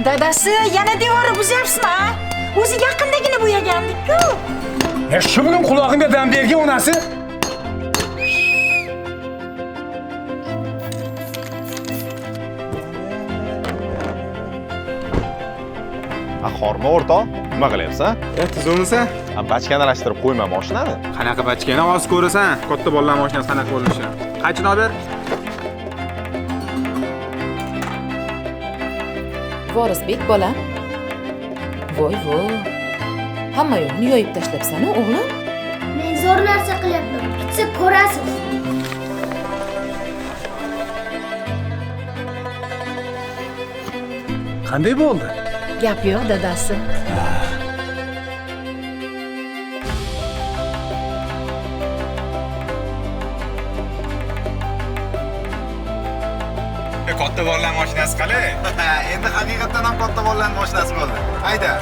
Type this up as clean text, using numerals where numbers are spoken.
Dadasi, yana devorni buzyapsizmi? O'zi yaqindagina bo'yagandik-ku. Shu bilan qulog'imga dam bergan onasi. Xorma o'rtoq, nima qilyapsan? Tuzumisa? Bachkani alashtirib qo'yma mashinani. Qanaqa bachkani oz ko'rasan? Katta bolalar mashinasi qanaqa bo'lishi? Qanchini olib ber? Vorisbek bolam. Voy. Hamma yo'qni yoyib tashlabsan-a, o'g'lim? Men zo'r narsa qilyapman. Bitsa ko'rasiz. Qanday bo'ldi? Gap yo'q, dadasi. Katta bolalar mashinasi qalay? Endi haqiqatan ham katta bolalar mashinasi bo'ldi. Hayda.